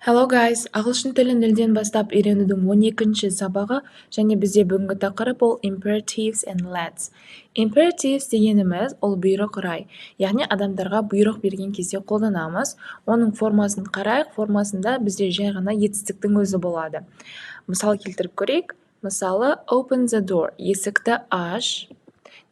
Hello guys, ағылшын тілін нөлден бастап үйренудің 12-ші сабағы және бізде бүгінгі тақырып ол imperatives and lets. Imperatives дегеніміз ол бұйрық рай, яғни адамдарға бұйрық берген кезде қолданамыз. Оның формасын қарайық, формасында бізде жай ғана етістіктің өзі болады. Мысал келтіріп көрейік. Мысалы, open the door, есікті аш.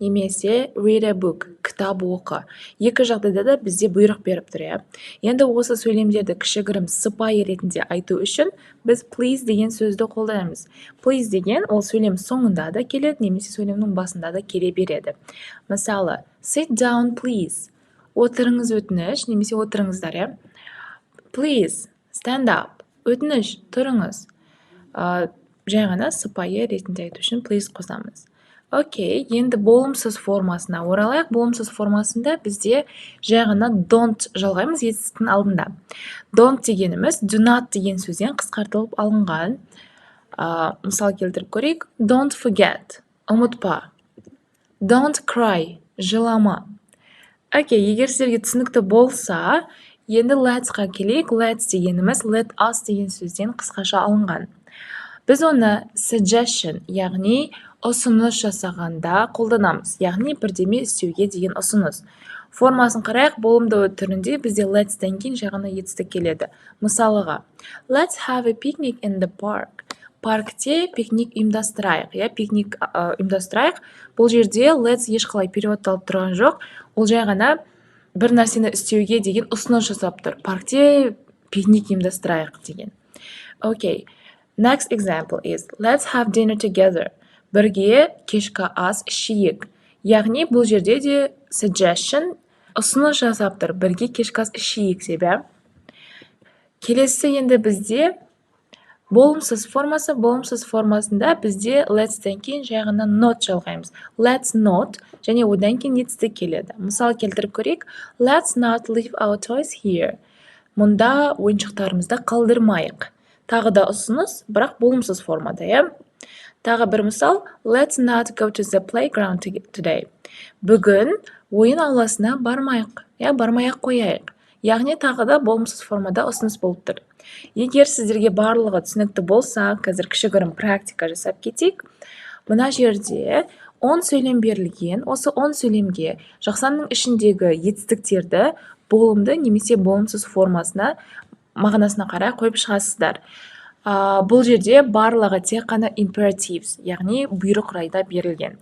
Немесе read a book, кітап оқы. Екі жағдайда да бізде бұйрық беріп тұр. Енді осы сөйлемдерді кішігірім сыпайы ретінде айту үшін біз please деген сөзді қолданамыз. Please деген ол сөйлем соңында да келеді, немесе сөйлемнің басында да келе береді. Мысалы, sit down please. Отырыңыз өтініш, немесе отырыңыздар. Please, stand up. Өтініш, тұрыңыз. Жай ғана сыпайы ретінде айту үшін please қосамыз. Окей, енді болымсыз формасына оралайық. Болымсыз формасында бізде жай ғана don't жалғаймыз етістіктің алдында. Don't дегеніміз do not деген сөзден қысқартылып алынған. Мысал келтіріп көрейік. Don't forget, ұмытпа. Don't cry, жылама. Окей, егер сіздерге түсінікті болса, енді let's-қа келейік. Let's дегеніміз let us деген сөзден қысқаша алынған. Біз оны suggestion, яғни ұсыныс жасағанда қолданамыз, яғни бірдеме істеуге деген ұсыныс. Формасын қарайық, болымды түрінде бізде let's-тен кейін жай ғана етістік келеді. Мысалыға, let's have a picnic in the park. Паркте пикник ұйымдастырайық. Пикник ұйымдастырайық. Бұл жерде let's ешқалай переводталып тұрған жоқ. Ол жай ғана бір нәрсені істеуге деген ұсыныс жасап тұр. Паркте пикник ұйымдастырайық деген. Окей. Next example is let's have dinner together. Бірге кешкі ас ішейік. Яғни бұл жерде де suggestion ұсыныс жасап тұр. Бірге кешкі ас ішейік себебі. Келесі енді бізде болымсыз формасы. Болымсыз формасында бізде let's-тен кейін жай ғана not жалғаймыз. Let's not және одан кейін етістік келеді. Мысал келтіріп көрейік. Let's not leave our toys here. Мұнда ойыншықтарымызды қалдырмайық. Тағы да ұсыныс, бірақ болымсыз формада. Тағы бір мысал, let's not go to the playground today. Бүгін ойын ауласына бармайық, бармай-ақ қояйық. Яғни тағы да болымсыз формада ұсыныс болып тұр. Егер сіздерге барлығы түсінікті болса, қазір кішігірім практика жасап кетейік. Мына жерде 10 сөйлем берілген, осы 10 сөйлемге жақсанның ішіндегі етістіктерді болымды немесе болымсыз формасына мағынасына қарай қойып шығасыздар. Бұл жерде барлығы тек қана imperatives, яғни бұйрық райда берілген.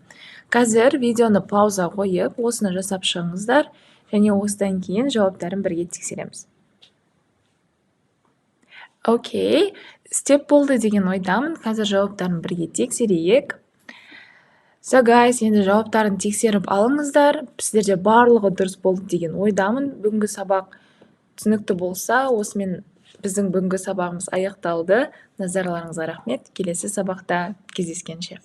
Қазір видеоны пауза қойып, осыны жасап шығыңыздар, және осыдан кейін жауаптарын бірге тексереміз. Окей, істеп болды деген ойдамын. Қазір жауаптарын бірге тексерейік. So guys, енді жауаптарын тексеріп алыңыздар. Сіздерде барлығы дұрыс болды деген ойдамын. Бүгінгі сабақ түсінікті болса, осымен біздің бүгінгі сабағымыз аяқталды. Назарларыңызға рахмет. Келесі сабақта кездескенше.